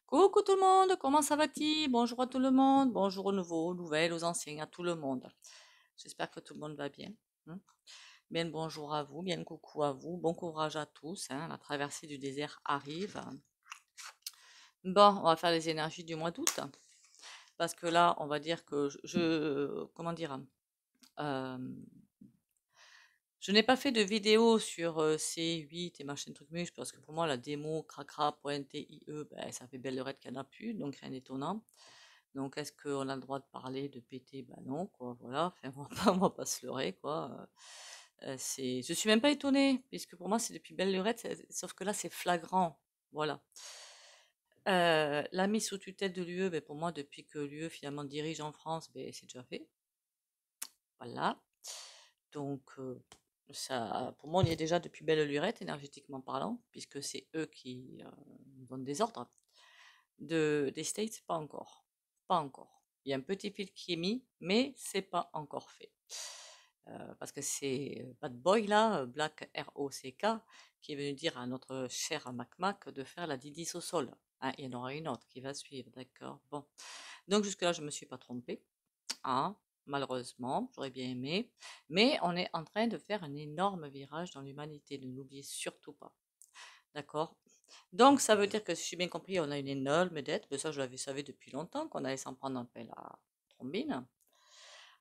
Coucou tout le monde, comment ça va-t-il? Bonjour à tout le monde, bonjour aux nouveaux, aux nouvelles, aux anciens, à tout le monde. J'espère que tout le monde va bien. Hein. Bien le bonjour à vous, bien le coucou à vous, bon courage à tous. Hein, la traversée du désert arrive. Bon, on va faire les énergies du mois d'août. Parce que là, on va dire que comment dire, euh, je n'ai pas fait de vidéo sur C8 et machin truc muche parce que pour moi la démo cracra.tie, ben, ça fait belle lurette qu'il n'y en a plus, donc rien d'étonnant. Donc est-ce qu'on a le droit de parler, de péter? Ben non, quoi, voilà, enfin, on va pas se leurrer, quoi. Je suis même pas étonnée, puisque pour moi c'est depuis belle lurette, sauf que là c'est flagrant, voilà. La mise sous tutelle de l'UE, ben, pour moi depuis que l'UE finalement dirige en France, ben, c'est déjà fait, voilà. Donc, ça, pour moi, on y est déjà depuis belle lurette, énergétiquement parlant, puisque c'est eux qui donnent des ordres. Des States, pas encore. Pas encore. Il y a un petit fil qui est mis, mais c'est pas encore fait. Parce que c'est Bad Boy, là, Black ROCK, qui est venu dire à notre cher Mac de faire la Didis au sol. Hein, il y en aura une autre qui va suivre, d'accord. Bon. Donc, jusque-là, je me suis pas trompée. Hein, malheureusement, j'aurais bien aimé. Mais on est en train de faire un énorme virage dans l'humanité, ne l'oubliez surtout pas. D'accord? Donc, ça veut dire que, si j'ai bien compris, on a une énorme dette. Mais ça, je l'avais savais depuis longtemps qu'on allait s'en prendre un peu la trombine.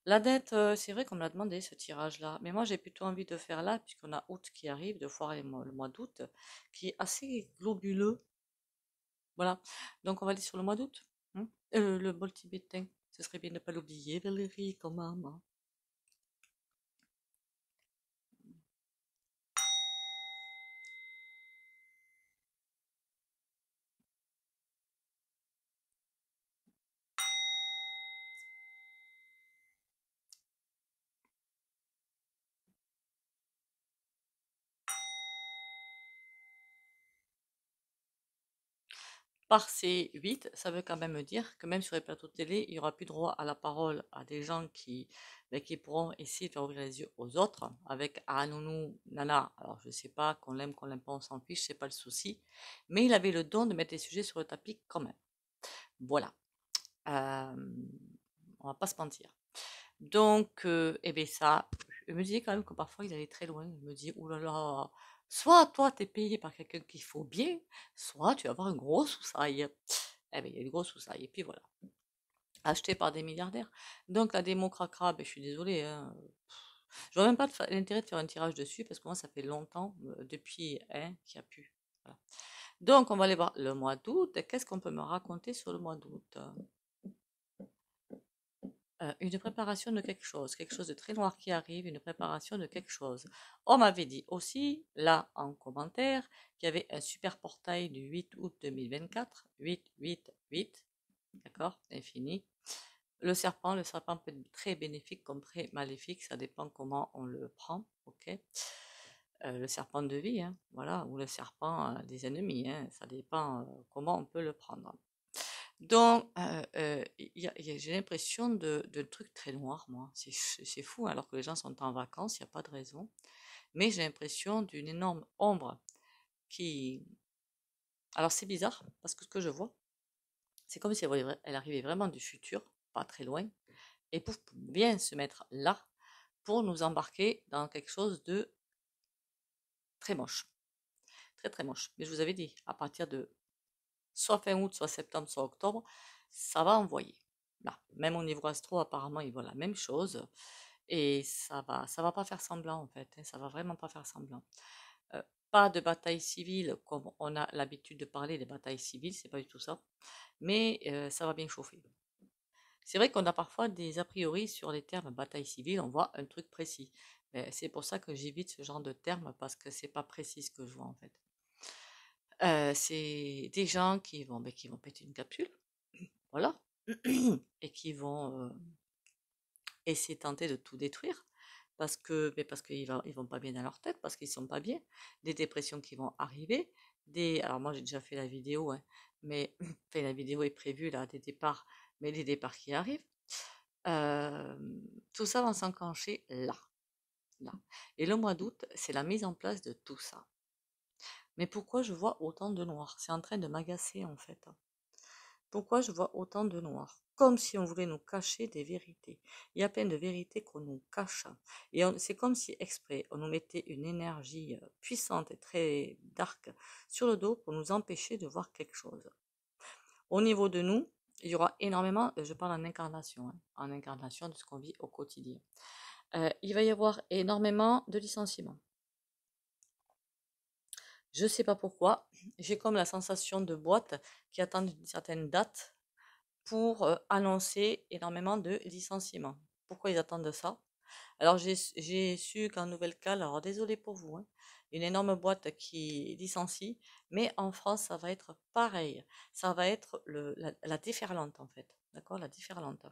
La dette, c'est vrai qu'on me l'a demandé ce tirage-là. Mais moi, j'ai plutôt envie de faire là, puisqu'on a août qui arrive, de foirer le mois d'août, qui est assez globuleux. Voilà. Donc, on va aller sur le mois d'août. Hein. Le bol tibétain. Ce serait bien de ne pas l'oublier, Valérie, quand même. Hein. Par ces 8, ça veut quand même dire que même sur les plateaux de télé, il n'y aura plus droit à la parole à des gens qui pourront essayer de faire ouvrir les yeux aux autres avec Ah nounou, nana. Alors je sais pas, qu'on l'aime pas, on s'en fiche, c'est pas le souci. Mais il avait le don de mettre les sujets sur le tapis quand même. Voilà. Euh, on va pas se mentir. Donc, eh bien ça, je me disais quand même que parfois il allait très loin. Je me dis, oulala, soit toi t'es payé par quelqu'un qu'il faut bien, soit tu vas avoir un gros soussaille. Eh bien, il y a eu gros soussaille, et puis voilà. Acheté par des milliardaires. Donc la démo cracra, ben, je suis désolée. Hein. Je vois même pas l'intérêt de faire un tirage dessus, parce que moi ça fait longtemps, depuis hein, qu'il n'y a plus. Voilà. Donc on va aller voir le mois d'août. Qu'est-ce qu'on peut me raconter sur le mois d'août? Une préparation de quelque chose de très noir qui arrive, une préparation de quelque chose. On m'avait dit aussi, là, en commentaire, qu'il y avait un super portail du 8 août 2024, 8, 8, 8, d'accord, infini. Le serpent peut être très bénéfique comme très maléfique, ça dépend comment on le prend, ok. Le serpent de vie, hein, voilà, ou le serpent des ennemis, hein, ça dépend comment on peut le prendre. Donc, j'ai l'impression de trucs très noirs, moi. C'est fou, alors que les gens sont en vacances, il n'y a pas de raison. Mais j'ai l'impression d'une énorme ombre qui... Alors, c'est bizarre, parce que ce que je vois, c'est comme si elle arrivait vraiment du futur, pas très loin, et pour bien se mettre là, pour nous embarquer dans quelque chose de très moche. Très, très moche. Mais je vous avais dit, à partir de soit fin août, soit septembre, soit octobre, ça va envoyer. Là, même au niveau astro, apparemment, ils voient la même chose. Et ça va pas faire semblant en fait. Hein, ça va vraiment pas faire semblant. Euh, Pas de bataille civile comme on a l'habitude de parler des batailles civiles, c'est pas du tout ça. Mais ça va bien chauffer. C'est vrai qu'on a parfois des a priori sur les termes bataille civile, on voit un truc précis. C'est pour ça que j'évite ce genre de termes parce que c'est pas précis ce que je vois en fait. C'est des gens qui vont péter une capsule, voilà, et qui vont essayer de tenter de tout détruire parce qu'ils vont pas bien dans leur tête, parce qu'ils sont pas bien, des dépressions qui vont arriver, alors moi j'ai déjà fait la vidéo, hein, mais enfin, la vidéo est prévue là, des départs, mais les départs qui arrivent, euh, tout ça va s'enclencher là, là. Et le mois d'août, c'est la mise en place de tout ça. Mais pourquoi je vois autant de noir? C'est en train de m'agacer en fait. Pourquoi je vois autant de noir? Comme si on voulait nous cacher des vérités. Il y a plein de vérités qu'on nous cache. Et c'est comme si exprès, on nous mettait une énergie puissante et très dark sur le dos pour nous empêcher de voir quelque chose. Au niveau de nous, il y aura énormément, je parle en incarnation, hein, en incarnation de ce qu'on vit au quotidien. Il va y avoir énormément de licenciements. Je ne sais pas pourquoi, j'ai comme la sensation de boîtes qui attendent une certaine date pour annoncer énormément de licenciements. Pourquoi ils attendent ça? Alors j'ai su qu'en Nouvelle-Calédonie, alors désolé pour vous, hein, une énorme boîte qui licencie, mais en France ça va être pareil. Ça va être la déferlante en fait, d'accord, la déferlante.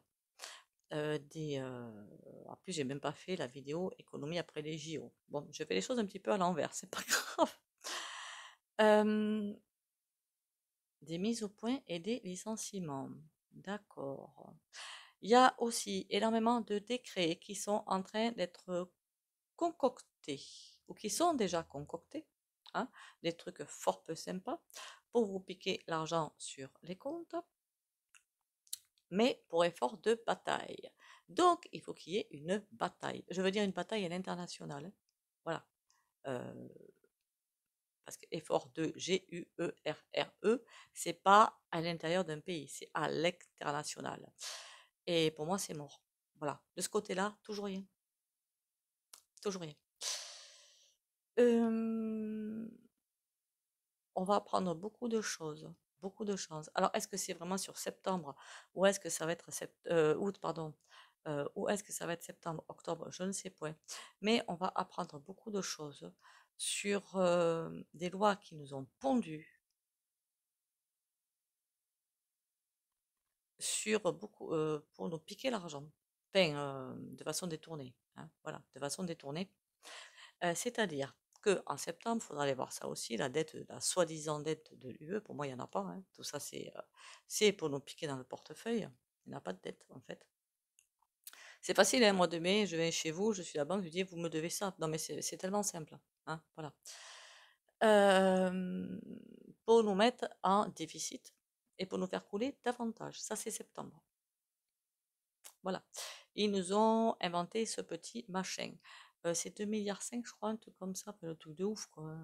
En plus j'ai même pas fait la vidéo économie après les JO. Bon, je fais les choses un petit peu à l'envers, c'est pas grave. Euh, des mises au point et des licenciements. D'accord. Il y a aussi énormément de décrets qui sont en train d'être concoctés ou qui sont déjà concoctés, hein, des trucs fort peu sympas pour vous piquer l'argent sur les comptes, mais pour effort de bataille. Donc, il faut qu'il y ait une bataille. Je veux dire une bataille à l'international, hein. Voilà. Euh, Parce que effort de G-U-E-R-R-E, c'est pas à l'intérieur d'un pays, c'est à l'international. Et pour moi, c'est mort. Voilà. De ce côté-là, toujours rien. Toujours rien. Euh, on va apprendre beaucoup de choses. Beaucoup de choses. Alors, est-ce que c'est vraiment sur septembre ou est-ce que ça va être août, pardon, ou est-ce que ça va être septembre, octobre, je ne sais point. Mais on va apprendre beaucoup de choses sur des lois qui nous ont pondu, sur beaucoup pour nous piquer l'argent, enfin, de façon détournée, hein, voilà, de façon détournée. C'est-à-dire que en septembre, il faudra aller voir ça aussi, la dette, la soi-disant dette de l'UE. Pour moi, il n'y en a pas, hein. Tout ça, c'est pour nous piquer dans le portefeuille. Il n'y a pas de dette, en fait. C'est facile, hein, mois de mai, je vais chez vous, je suis la banque, je dis, vous me devez ça. Non, mais c'est tellement simple, hein, voilà. Euh, pour nous mettre en déficit et pour nous faire couler davantage. Ça, c'est septembre. Voilà. Ils nous ont inventé ce petit machin. C'est 2,5 milliards, je crois, un truc comme ça, le truc de ouf, quoi.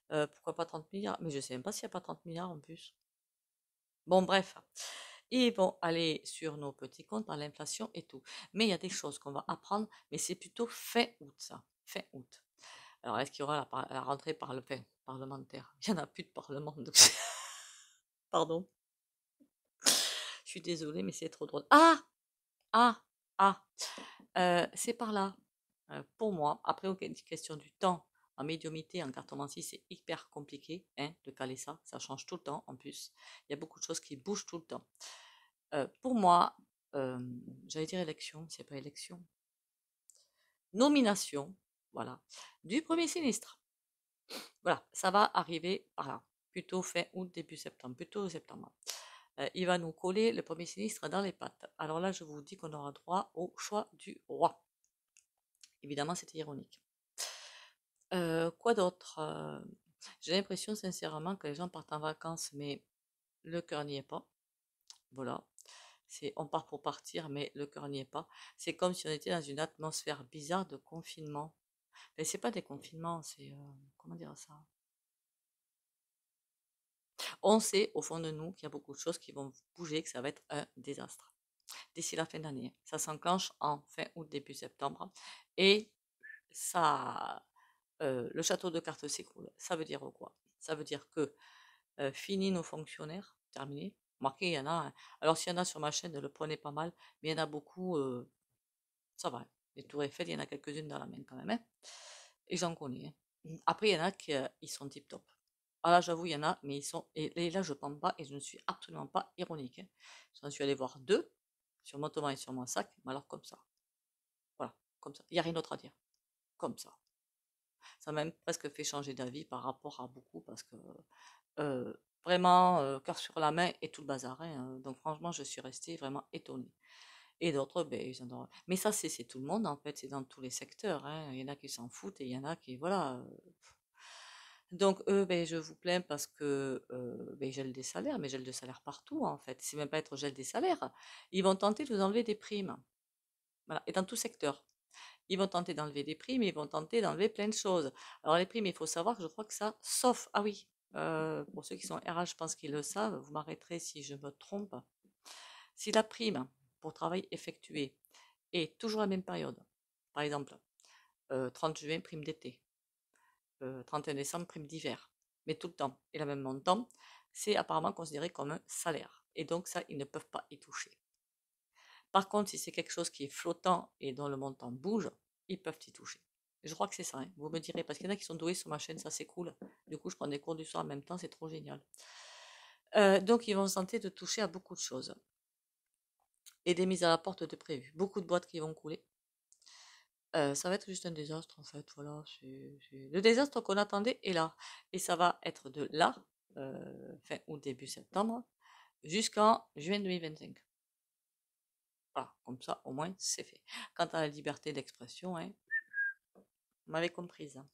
Pourquoi pas 30 milliards? Mais je sais même pas s'il n'y a pas 30 milliards en plus. Bon, bref. Ils vont aller sur nos petits comptes par l'inflation et tout. Mais il y a des choses qu'on va apprendre, mais c'est plutôt fin août, ça. Fin août. Alors, est-ce qu'il y aura la rentrée parlementaire? Il n'y en a plus de parlement, donc pardon. Je suis désolée, mais c'est trop drôle. Ah! Ah! Ah! C'est par là. Pour moi, après, aucune question du temps. En médiumité, en cartomancie, c'est hyper compliqué, hein, de caler ça. Ça change tout le temps, en plus. Il y a beaucoup de choses qui bougent tout le temps. Pour moi, euh, j'allais dire élection, c'est pas élection. Nomination, voilà, du premier sinistre. Voilà, ça va arriver par là. Plutôt fin août, début septembre, plutôt septembre. Il va nous coller le premier sinistre dans les pattes. Alors là, je vous dis qu'on aura droit au choix du roi. Évidemment, c'était ironique. Quoi d'autre? J'ai l'impression sincèrement que les gens partent en vacances, mais le cœur n'y est pas. Voilà. On part pour partir, mais le cœur n'y est pas. C'est comme si on était dans une atmosphère bizarre de confinement. Mais c'est pas des confinements, c'est comment dire ça? On sait au fond de nous qu'il y a beaucoup de choses qui vont bouger, que ça va être un désastre. D'ici la fin d'année, ça s'enclenche en fin août, début septembre, et ça, le château de cartes s'écroule. Ça veut dire quoi? Ça veut dire que fini nos fonctionnaires, terminé. Remarquez, il y en a, hein. Alors s'il y en a sur ma chaîne, ne le prenez pas mal, mais il y en a beaucoup, ça va, hein. Les tours Eiffel, il y en a quelques-unes dans la main quand même, hein. Et j'en connais, hein. Après, il y en a qui ils sont tip top. Ah là, j'avoue, il y en a, mais ils sont. Et là, je ne pense pas, et je ne suis absolument pas ironique, hein. J'en suis allée voir deux, sur Montauban et sur Montsac, mais alors comme ça. Voilà, comme ça. Il n'y a rien d'autre à dire. Comme ça. Ça m'a même presque fait changer d'avis par rapport à beaucoup, parce que euh, vraiment, cœur sur la main et tout le bazar, hein. Donc franchement, je suis restée vraiment étonnée. Et d'autres, ben, ils adorent. Mais ça, c'est tout le monde, en fait, c'est dans tous les secteurs, hein. Il y en a qui s'en foutent et il y en a qui, voilà. Donc eux, ben, je vous plains parce que ben, ils gèlent des salaires, mais ils gèlent des salaires partout en fait. C'est même pas être gel des salaires. Ils vont tenter de vous enlever des primes. Voilà. Et dans tout secteur. Ils vont tenter d'enlever des primes, ils vont tenter d'enlever plein de choses. Alors les primes, il faut savoir que je crois que ça, sauf, ah oui, pour ceux qui sont RH, je pense qu'ils le savent, vous m'arrêterez si je me trompe. Si la prime pour travail effectué est toujours la même période, par exemple, 30 juin, prime d'été, 31 décembre, prime d'hiver, mais tout le temps, et le même montant, c'est apparemment considéré comme un salaire. Et donc ça, ils ne peuvent pas y toucher. Par contre, si c'est quelque chose qui est flottant et dont le montant bouge, ils peuvent y toucher. Je crois que c'est ça, hein. Vous me direz, parce qu'il y en a qui sont doués sur ma chaîne, ça c'est cool. Du coup, je prends des cours du soir en même temps, c'est trop génial. Donc, ils vont se tenter de toucher à beaucoup de choses. Et des mises à la porte de prévues. Beaucoup de boîtes qui vont couler. Ça va être juste un désastre, en fait. Voilà, le désastre qu'on attendait est là. Et ça va être de là, fin août, début septembre, jusqu'en juin 2025. Voilà, comme ça, au moins, c'est fait. Quant à la liberté d'expression, hein, vous m'avez comprise, hein.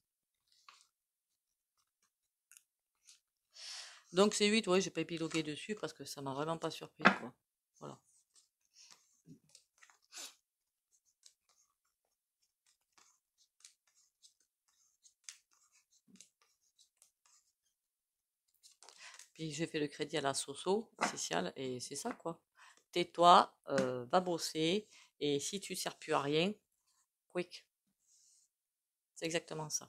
Donc c'est 8, ouais, j'ai pas épilogué dessus parce que ça m'a vraiment pas surpris, quoi. Voilà. Puis j'ai fait le crédit à la Soso spéciale et c'est ça, quoi. Tais-toi, va bosser et si tu sers plus à rien, quick. C'est exactement ça.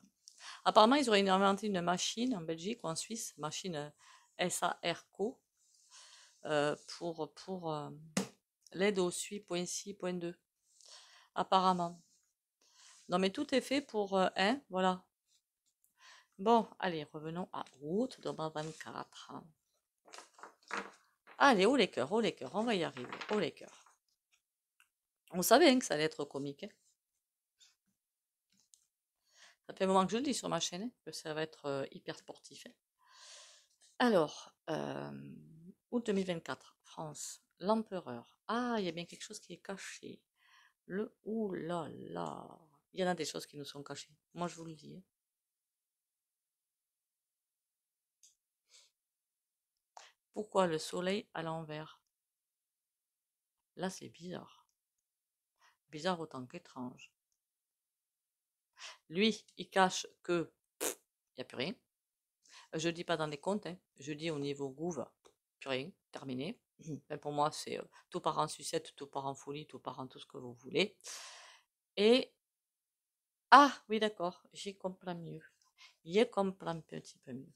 Apparemment, ils auraient inventé une machine en Belgique ou en Suisse, machine SARCO, pour l'aide au SUI.6.2. Apparemment. Non, mais tout est fait pour, hein, voilà. Bon, allez, revenons à août 2024. Allez, haut les cœurs, on va y arriver, haut les cœurs. On savait hein, que ça allait être comique, hein. Ça fait un moment que je le dis sur ma chaîne, hein, que ça va être hyper sportif, hein. Alors, août 2024, France, l'empereur. Ah, il y a bien quelque chose qui est caché. Le ouh là là. Il y en a des choses qui nous sont cachées. Moi, je vous le dis, hein. Pourquoi le soleil à l'envers? Là, c'est bizarre. Bizarre autant qu'étrange. Lui, il cache que il n'y a plus rien. Je dis pas dans les comptes, hein. Je dis au niveau gouv, plus rien, terminé. Ben, pour moi, c'est tout part en sucette, tout part en folie, tout part en tout ce que vous voulez. Et ah oui, d'accord, j'y comprends mieux. J'y comprends un petit peu mieux.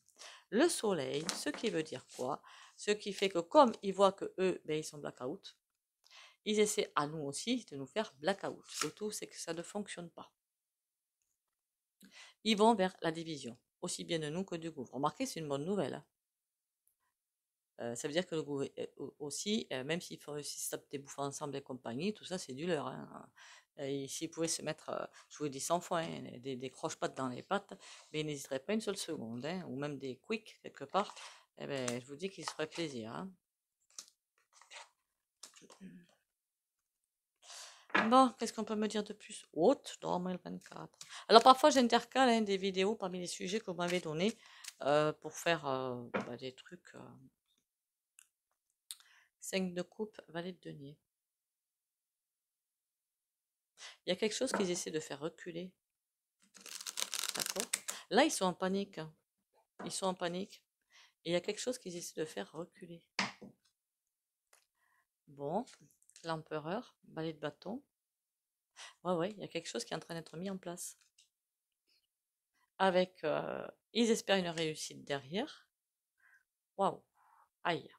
Le soleil, ce qui veut dire quoi? Ce qui fait que comme ils voient que eux, ben, ils sont blackout, ils essaient à nous aussi de nous faire blackout. Surtout, c'est que ça ne fonctionne pas. Ils vont vers la division, aussi bien de nous que du gouv. Remarquez, c'est une bonne nouvelle, hein. Ça veut dire que le gouv aussi, même s'ils se tapent des bouffes ensemble et compagnie, tout ça, c'est du leur, hein. Et s'ils pouvaient se mettre, je vous le dis 100 fois, hein, des croche-pattes dans les pattes, mais ils n'hésiteraient pas une seule seconde, hein, ou même des quicks quelque part, eh ben, je vous dis qu'ils se feraient plaisir, hein. Bon, qu'est-ce qu'on peut me dire de plus? Août 2024. Alors parfois j'intercale hein, des vidéos parmi les sujets que vous m'avez donnés pour faire bah, des trucs. 5 de coupe, valet de denier. Il y a quelque chose qu'ils essaient de faire reculer. D'accord? Là, ils sont en panique, hein. Ils sont en panique. Et il y a quelque chose qu'ils essaient de faire reculer. Bon, l'empereur, balai de bâton. Ouais, ouais, il y a quelque chose qui est en train d'être mis en place. Avec, ils espèrent une réussite derrière. Waouh, aïe.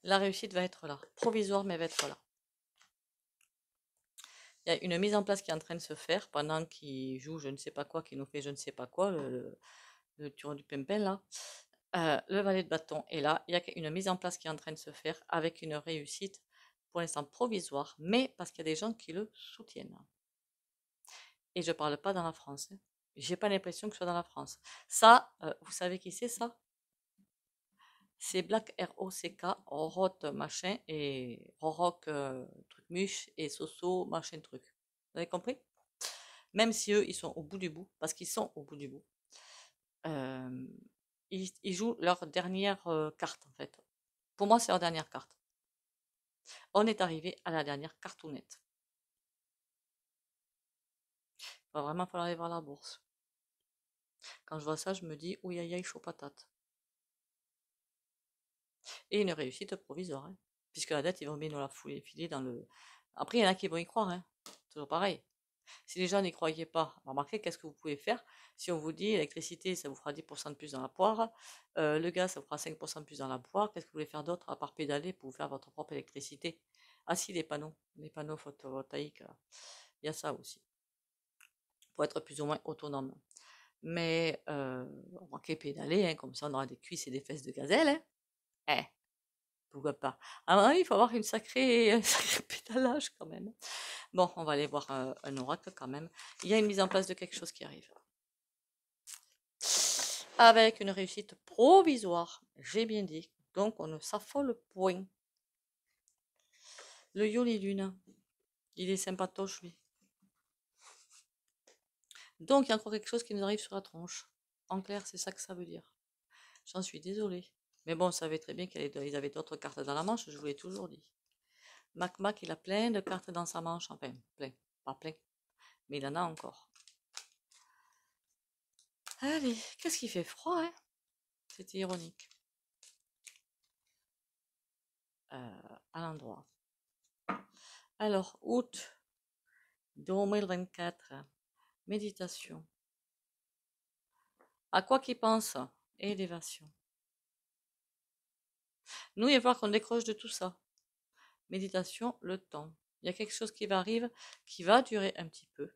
La réussite va être là. Provisoire, mais va être là. Il y a une mise en place qui est en train de se faire pendant qu'il joue je ne sais pas quoi, qui nous fait je ne sais pas quoi, le turon du pimpin là. Le valet de bâton est là. Il y a une mise en place qui est en train de se faire avec une réussite pour l'instant provisoire, mais parce qu'il y a des gens qui le soutiennent. Et je ne parle pas dans la France, hein. J'ai pas l'impression que ce soit dans la France. Ça, vous savez qui c'est ça? C'est Black ROCK, Roroth machin et Rorock truc muche et Soso machin truc. Vous avez compris? Même si eux, ils sont au bout du bout, parce qu'ils sont au bout du bout. euh, ils jouent leur dernière carte, en fait. Pour moi, c'est leur dernière carte. On est arrivé à la dernière cartoonette. Il va vraiment falloir aller voir la bourse. Quand je vois ça, je me dis, ouïe aïe aïe, chaud patate. Et une réussite provisoire, hein. Puisque la dette, ils vont bien nous la filer dans le... Après, il y en a qui vont y croire, hein. Toujours pareil. Si les gens n'y croyaient pas, remarquez, qu'est-ce que vous pouvez faire si on vous dit l'électricité, ça vous fera 10% de plus dans la poire, le gaz, ça vous fera 5% de plus dans la poire, qu'est-ce que vous voulez faire d'autre à part pédaler pour vous faire votre propre électricité? Ah si, les panneaux photovoltaïques, il y a ça aussi, pour être plus ou moins autonome. Mais remarquez, pédaler, hein, comme ça on aura des cuisses et des fesses de gazelle, hein. Eh, pourquoi pas? À mon avis, il faut avoir un sacré pédalage quand même. Bon, on va aller voir un oracle quand même. Il y a une mise en place de quelque chose qui arrive. Avec une réussite provisoire, j'ai bien dit. Donc, on ne s'affole point. Le Yoli Lune, il est sympatoche, lui. Donc, il y a encore quelque chose qui nous arrive sur la tronche. En clair, c'est ça que ça veut dire. J'en suis désolée. Mais bon, on savait très bien qu'ils avaient d'autres cartes dans la manche, je vous l'ai toujours dit. Mac Mac, il a plein de cartes dans sa manche. Enfin, plein. Pas plein. Mais il en a encore. Allez, qu'est-ce qui fait froid, hein? C'était ironique. À l'endroit. Alors, août 2024. Méditation. À quoi qu'il pense? Élévation. Nous, il va falloir qu'on décroche de tout ça. Méditation, le temps. Il y a quelque chose qui va arriver, qui va durer un petit peu.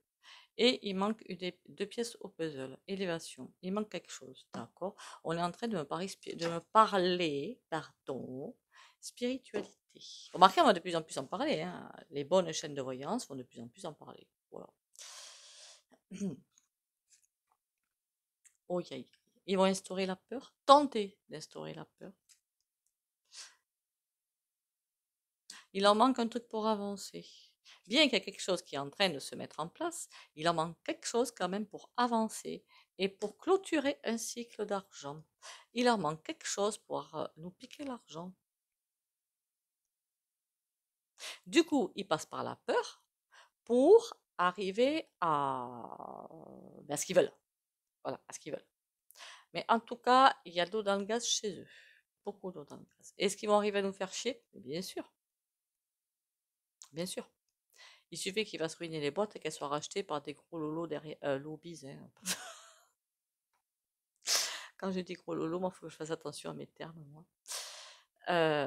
Et il manque deux pièces au puzzle. Élévation. Il manque quelque chose. D'accord? On est en train de me parler, pardon, spiritualité. Remarquez, on va de plus en plus en parler, hein. Les bonnes chaînes de voyance vont de plus en plus en parler. Voilà. Oh, ils vont instaurer la peur. Tenter d'instaurer la peur. Il en manque un truc pour avancer. Bien qu'il y ait quelque chose qui est en train de se mettre en place, il en manque quelque chose quand même pour avancer et pour clôturer un cycle d'argent. Il en manque quelque chose pour nous piquer l'argent. Du coup, il passe par la peur pour arriver à ce qu'ils veulent. Voilà, à ce qu'ils veulent. Mais en tout cas, il y a de l'eau dans le gaz chez eux. Beaucoup d'eau dans le gaz. Est-ce qu'ils vont arriver à nous faire chier? Bien sûr. Bien sûr. Il suffit qu'il va se ruiner les boîtes et qu'elles soient rachetées par des gros lolos derrière, lobbies, hein. Quand je dis gros lolos, moi, il faut que je fasse attention à mes termes, moi.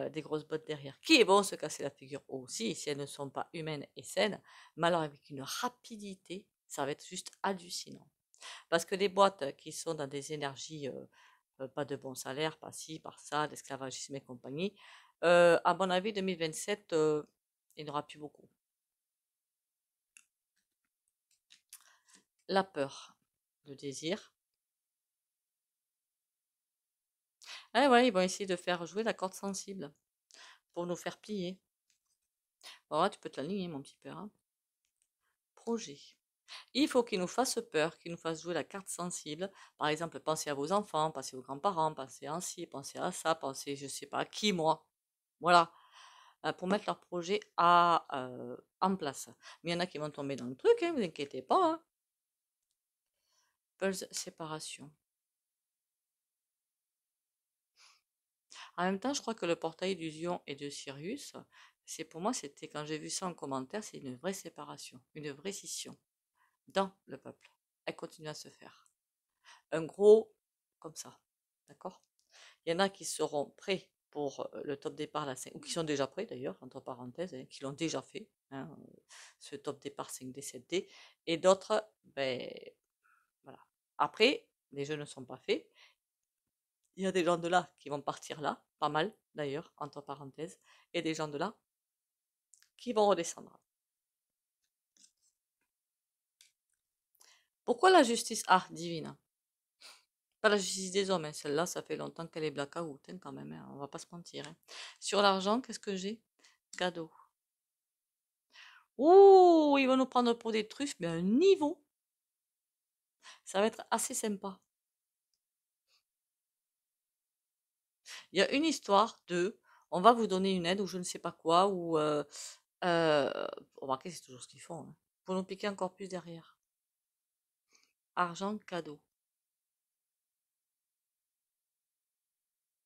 Des grosses bottes derrière, qui vont se casser la figure aussi, si elles ne sont pas humaines et saines, mais alors avec une rapidité, ça va être juste hallucinant. Parce que les boîtes qui sont dans des énergies, pas de bon salaire, pas ci, par ça, l'esclavagisme et compagnie, à mon avis, 2027, il n'y en aura plus beaucoup. La peur, le désir. Ah ouais, ils vont essayer de faire jouer la corde sensible pour nous faire plier. Voilà, tu peux te l'aligner, mon petit père, hein. Projet. Il faut qu'ils nous fassent peur, qu'ils nous fassent jouer la carte sensible. Par exemple, pensez à vos enfants, pensez aux grands-parents, pensez à ci, pensez à ça, pensez, je sais pas, à qui, moi. Voilà. Pour mettre leur projet en place. Mais il y en a qui vont tomber dans le truc, hein, vous inquiétez pas, hein. Pulse séparation. En même temps, je crois que le portail d'Usion et de Sirius, c'est pour moi, c'était quand j'ai vu ça en commentaire, c'est une vraie séparation, une vraie scission dans le peuple. Elle continue à se faire. Un gros comme ça, d'accord? Il y en a qui seront prêts pour le top départ, ou qui sont déjà prêts d'ailleurs, entre parenthèses, hein, qui l'ont déjà fait, hein, ce top départ 5D, 7D, et d'autres, ben voilà. Après, les jeux ne sont pas faits. Il y a des gens de là qui vont partir là, pas mal d'ailleurs, entre parenthèses, et des gens de là qui vont redescendre. Pourquoi la justice divine? Pas la justice des hommes, hein. Celle-là, ça fait longtemps qu'elle est blackout, hein, quand même, hein, on va pas se mentir, hein. Sur l'argent, qu'est-ce que j'ai? Cadeau. Ouh, ils vont nous prendre pour des truffes, mais à un niveau. Ça va être assez sympa. Il y a une histoire de, on va vous donner une aide ou je ne sais pas quoi, ou, euh, remarquez, c'est toujours ce qu'ils font, hein, pour nous piquer encore plus derrière. Argent cadeau.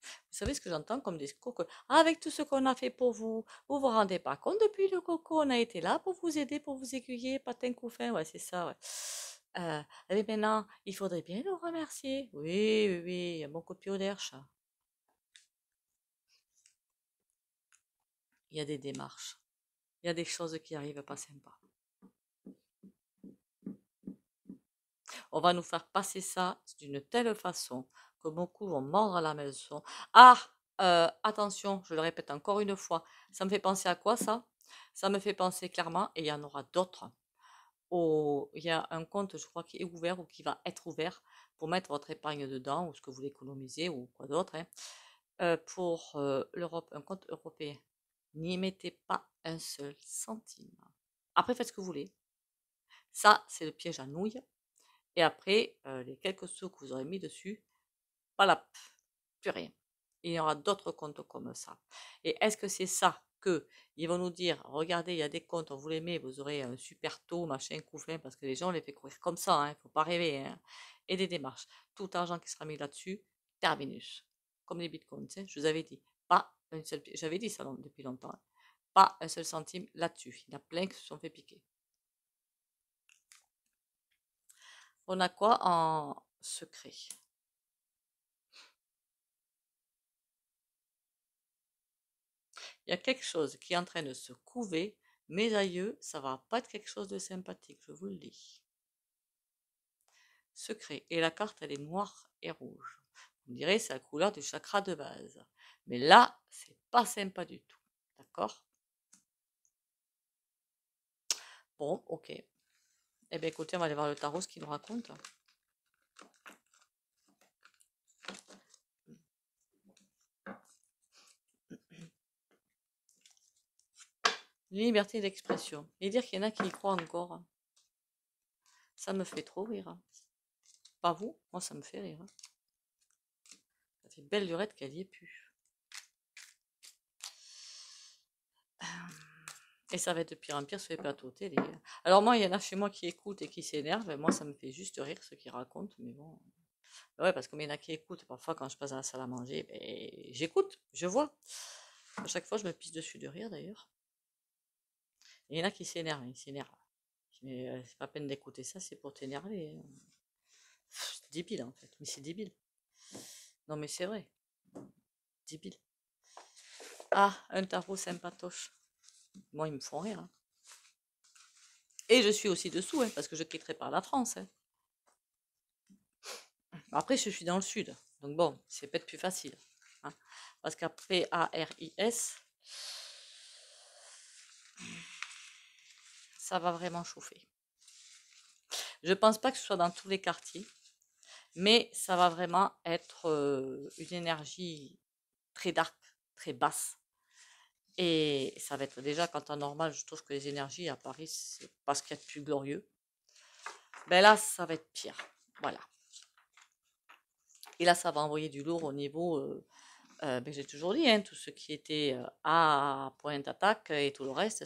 Vous savez ce que j'entends comme discours que, ah, avec tout ce qu'on a fait pour vous, vous vous rendez pas compte depuis le coco, on a été là pour vous aider, pour vous aiguiller, patin couffin, ouais, c'est ça, ouais. Mais maintenant, il faudrait bien nous remercier. Oui, oui, oui, bon coup de pied au derche. Il y a des démarches, il y a des choses qui arrivent pas sympas. On va nous faire passer ça d'une telle façon que beaucoup vont mordre à la maison. Ah, attention, je le répète encore une fois, ça me fait penser à quoi ça? Ça me fait penser clairement, et il y en aura d'autres. Il y a un compte, je crois, qui est ouvert ou qui va être ouvert pour mettre votre épargne dedans ou ce que vous économisez ou quoi d'autre, hein, pour l'Europe, un compte européen. N'y mettez pas un seul centime. Après, faites ce que vous voulez. Ça, c'est le piège à nouilles. Et après, les quelques sous que vous aurez mis dessus, pas la plus rien. Il y aura d'autres comptes comme ça. Et est-ce que c'est ça que ils vont nous dire, regardez, il y a des comptes, on vous les met, vous aurez un super taux, machin, couffin, parce que les gens, on les fait courir comme ça, hein, faut pas rêver, hein. Et des démarches. Tout argent qui sera mis là-dessus, terminus. Comme les bitcoins, hein, je vous avais dit. Pas un seul, j'avais dit ça depuis longtemps, hein. Pas un seul centime là-dessus. Il y en a plein qui se sont fait piquer. On a quoi en secret? Il y a quelque chose qui est en train de se couver. Mes aïeux, ça va pas être quelque chose de sympathique, je vous le dis. Secret. Et la carte, elle est noire et rouge. Vous me direz, c'est la couleur du chakra de base. Mais là, c'est pas sympa du tout. D'accord? Bon, ok. Eh bien, écoutez, on va aller voir le tarot, ce qu'il nous raconte. Liberté d'expression. Et dire qu'il y en a qui y croient encore, ça me fait trop rire. Pas vous? Moi, ça me fait rire. Ça fait belle lurette qu'elle y est plus. Et ça va être de pire en pire sur les plateaux télé. Alors moi, il y en a chez moi qui écoutent et qui s'énervent. Et moi, ça me fait juste rire ce qu'ils racontent. Mais bon. Ouais, parce que il y en a qui écoutent. Parfois, quand je passe à la salle à manger, ben, j'écoute, je vois. À chaque fois, je me pisse dessus de rire d'ailleurs. Et il y en a qui s'énervent, ils s'énervent. Mais c'est pas peine d'écouter ça, c'est pour t'énerver, hein. C'est débile en fait. Mais c'est débile. Non, mais c'est vrai. Débile. Ah, un tarot sympatoche. Moi, ils me font rire, hein. Et je suis aussi dessous, hein, parce que je quitterai pas la France, hein. Après, je suis dans le sud. Donc bon, c'est peut-être plus facile, hein, parce qu'après ARIS, ça va vraiment chauffer. Je pense pas que ce soit dans tous les quartiers, mais ça va vraiment être une énergie très dark, très basse. Et ça va être déjà, quand en normal, je trouve que les énergies à Paris, c'est pas ce qu'il y a de plus glorieux. Ben là, ça va être pire. Voilà. Et là, ça va envoyer du lourd au niveau, ben j'ai toujours dit, hein, tout ce qui était à point d'attaque et tout le reste,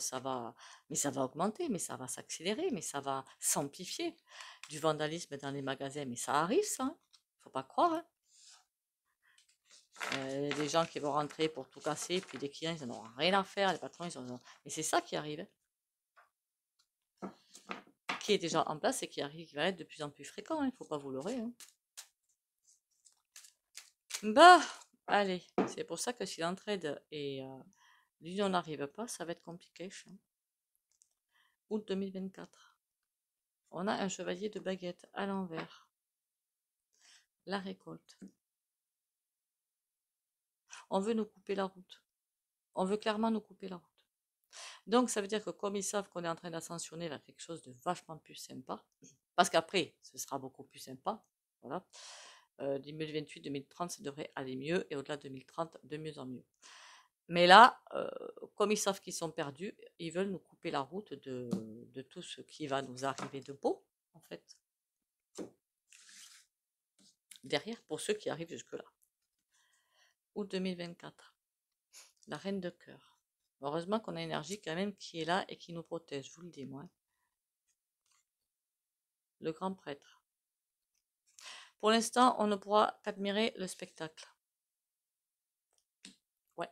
mais ça va augmenter, mais ça va s'accélérer, mais ça va s'amplifier. Du vandalisme dans les magasins, mais ça arrive, ça, hein. Faut pas croire, hein. Des gens qui vont rentrer pour tout casser, puis des clients, ils n'en ont rien à faire, les patrons, ils ont... Mais c'est ça qui arrive, hein, qui est déjà en place et qui arrive, qui va être de plus en plus fréquent, il ne faut pas vous leurrer, hein. Bah, allez, c'est pour ça que si l'entraide et l'union n'arrive pas, ça va être compliqué, hein. Août 2024. On a un chevalier de baguette à l'envers. La récolte. On veut nous couper la route. On veut clairement nous couper la route. Donc, ça veut dire que comme ils savent qu'on est en train d'ascensionner vers quelque chose de vachement plus sympa, parce qu'après, ce sera beaucoup plus sympa, voilà. 2028-2030, ça devrait aller mieux, et au-delà de 2030, de mieux en mieux. Mais là, comme ils savent qu'ils sont perdus, ils veulent nous couper la route de tout ce qui va nous arriver de beau, en fait, derrière, pour ceux qui arrivent jusque-là. août 2024. La reine de cœur. Heureusement qu'on a une énergie quand même qui est là et qui nous protège, je vous le dis moi. Le grand prêtre. Pour l'instant, on ne pourra qu'admirer le spectacle. Ouais.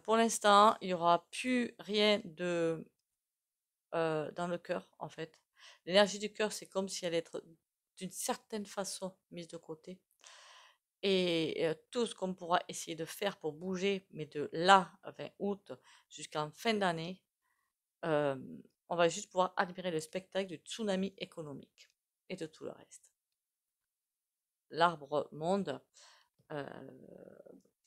Pour l'instant, il n'y aura plus rien de dans le cœur, en fait. L'énergie du cœur, c'est comme si elle allait être d'une certaine façon mise de côté. Et tout ce qu'on pourra essayer de faire pour bouger, mais de là, 20 août, jusqu'en fin d'année, euh, on va juste pouvoir admirer le spectacle du tsunami économique et de tout le reste. L'arbre monde, euh,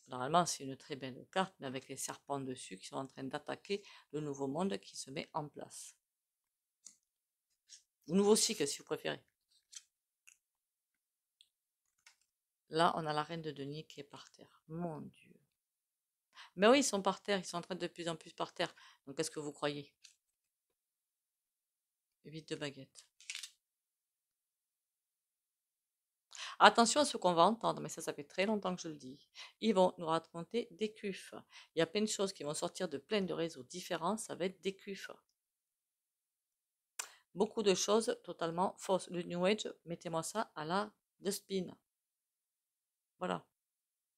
normalement c'est une très belle carte, mais avec les serpents dessus qui sont en train d'attaquer le nouveau monde qui se met en place. Ou nouveau cycle si vous préférez. Là, on a la reine de denier qui est par terre. Mon Dieu. Mais oui, ils sont par terre, ils sont en train de plus en plus par terre. Donc, qu'est-ce que vous croyez? 8 de baguette. Attention à ce qu'on va entendre, mais ça fait très longtemps que je le dis. Ils vont nous raconter des cuffes. Il y a plein de choses qui vont sortir de plein de réseaux différents, ça va être des cuffes. Beaucoup de choses totalement fausses. Le New Age, mettez-moi ça à la dustbin. Voilà.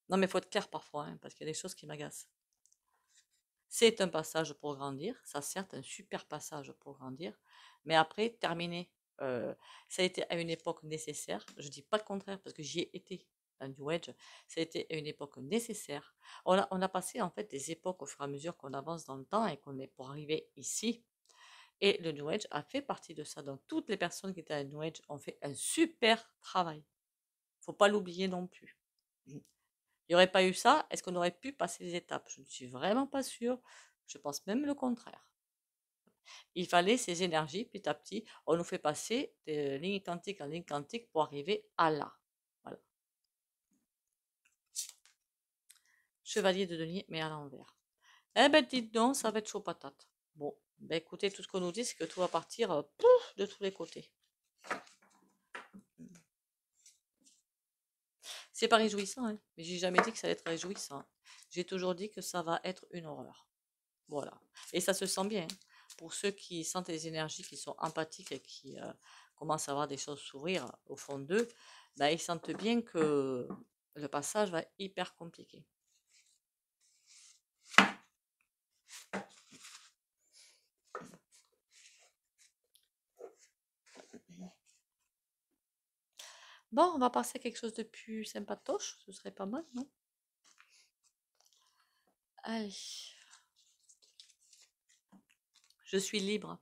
Non, mais il faut être clair parfois, hein, parce qu'il y a des choses qui m'agacent. C'est un passage pour grandir, ça certes un super passage pour grandir, mais après, terminé. Ça a été à une époque nécessaire, je dis pas le contraire parce que j'y ai été dans New Age, ça a été à une époque nécessaire. On a passé en fait des époques au fur et à mesure qu'on avance dans le temps et qu'on est pour arriver ici. Et le New Age a fait partie de ça. Donc toutes les personnes qui étaient à New Age ont fait un super travail. Faut pas l'oublier non plus. Il n'y aurait pas eu ça, est-ce qu'on aurait pu passer les étapes? Je ne suis vraiment pas sûre. Je pense même le contraire. Il fallait ces énergies, petit à petit, on nous fait passer de ligne quantique en ligne quantique pour arriver à là. Voilà. Chevalier de denier, mais à l'envers. Eh ben, dites donc, ça va être chaud patate. Bon, ben écoutez, tout ce qu'on nous dit, c'est que tout va partir pouf, de tous les côtés. C'est pas réjouissant, hein, mais j'ai jamais dit que ça allait être réjouissant. J'ai toujours dit que ça va être une horreur. Voilà. Et ça se sent bien. Hein. Pour ceux qui sentent les énergies, qui sont empathiques et qui commencent à voir des choses s'ouvrir au fond d'eux, ben, ils sentent bien que le passage va être hyper compliqué. Bon, on va passer à quelque chose de plus sympatoche. Ce serait pas mal, non? Allez. Je suis libre.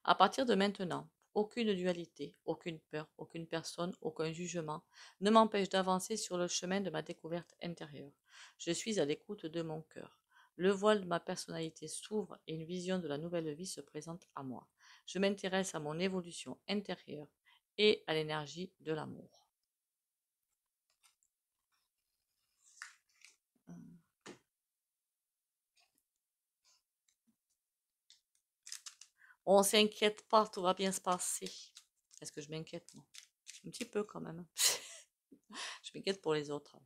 À partir de maintenant, aucune dualité, aucune peur, aucune personne, aucun jugement ne m'empêche d'avancer sur le chemin de ma découverte intérieure. Je suis à l'écoute de mon cœur. Le voile de ma personnalité s'ouvre et une vision de la nouvelle vie se présente à moi. Je m'intéresse à mon évolution intérieure et à l'énergie de l'amour. On s'inquiète pas, tout va bien se passer. Est-ce que je m'inquiète, moi? Un petit peu quand même. Je m'inquiète pour les autres.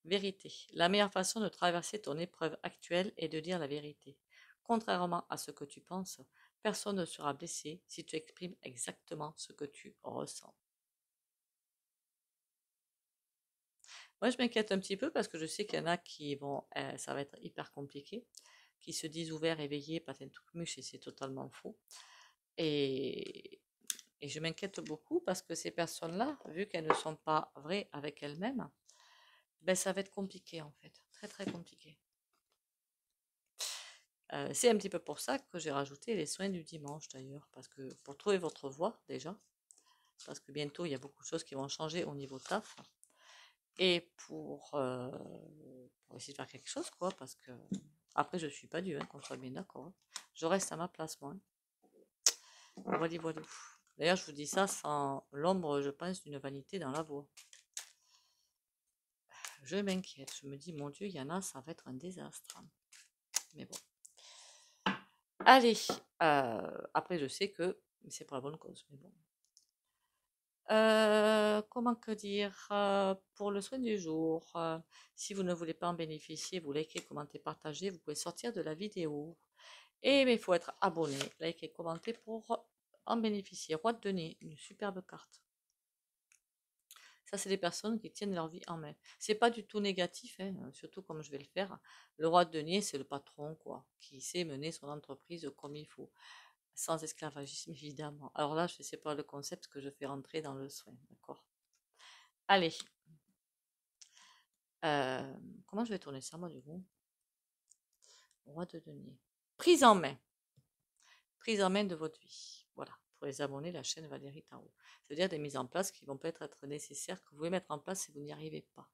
Vérité. La meilleure façon de traverser ton épreuve actuelle est de dire la vérité. Contrairement à ce que tu penses, personne ne sera blessé si tu exprimes exactement ce que tu ressens. Moi, je m'inquiète un petit peu parce que je sais qu'il y en a qui vont, ça va être hyper compliqué, qui se disent ouverts, éveillés, patin tout muche, et c'est totalement faux. Et, et je m'inquiète beaucoup parce que ces personnes-là, vu qu'elles ne sont pas vraies avec elles-mêmes, ben ça va être compliqué en fait, très très compliqué. C'est un petit peu pour ça que j'ai rajouté les soins du dimanche d'ailleurs, parce que pour trouver votre voie déjà, parce que bientôt il y a beaucoup de choses qui vont changer au niveau taf, et pour essayer de faire quelque chose quoi, parce que après je suis pas due, hein, qu'on soit bien d'accord, hein. Je reste à ma place moi. Voilà, voilà. D'ailleurs je vous dis ça sans l'ombre, je pense, d'une vanité dans la voix. Je m'inquiète, je me dis mon Dieu, il y en a, ça va être un désastre. Mais bon. Allez, après je sais que c'est pour la bonne cause, mais bon. Comment que dire, pour le soin du jour, si vous ne voulez pas en bénéficier, vous likez, commentez, partagez, vous pouvez sortir de la vidéo. Et mais il faut être abonné, liker, commenter pour en bénéficier. Roi de denier, une superbe carte. Ça, c'est des personnes qui tiennent leur vie en main. C'est pas du tout négatif, hein, surtout comme je vais le faire. Le roi de denier, c'est le patron, quoi, qui sait mener son entreprise comme il faut, sans esclavagisme, évidemment. Alors là, je sais pas le concept que je fais rentrer dans le soin, d'accord? Allez, euh, comment je vais tourner ça, moi, du coup? Roi de denier. Prise en main. Prise en main de votre vie. Voilà. Pour les abonnés, la chaîne Valérie Tarot. Ça veut dire des mises en place qui vont peut-être être nécessaires, que vous pouvez mettre en place si vous n'y arrivez pas.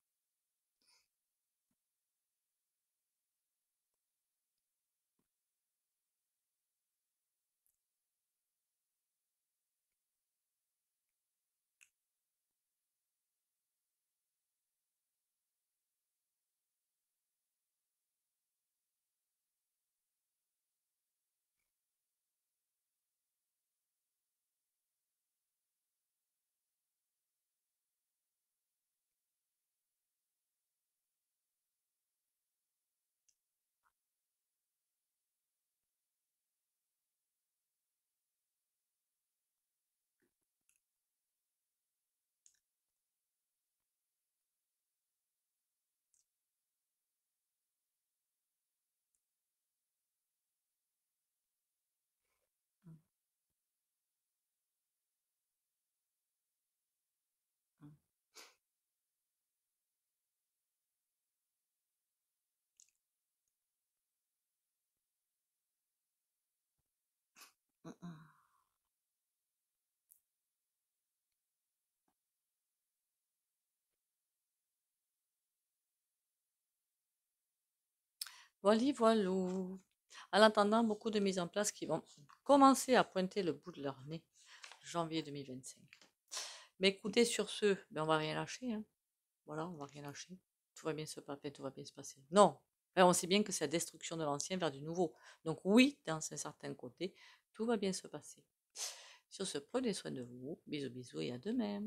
Voilà, voilà. En attendant, beaucoup de mises en place qui vont commencer à pointer le bout de leur nez, janvier 2025. Mais écoutez, sur ce, ben on va rien lâcher, hein. Voilà, on va rien lâcher. Tout va bien se passer, tout va bien se passer. Non, ben, on sait bien que c'est la destruction de l'ancien vers du nouveau. Donc oui, dans un certain côté, tout va bien se passer. Sur ce, prenez soin de vous. Bisous, bisous et à demain.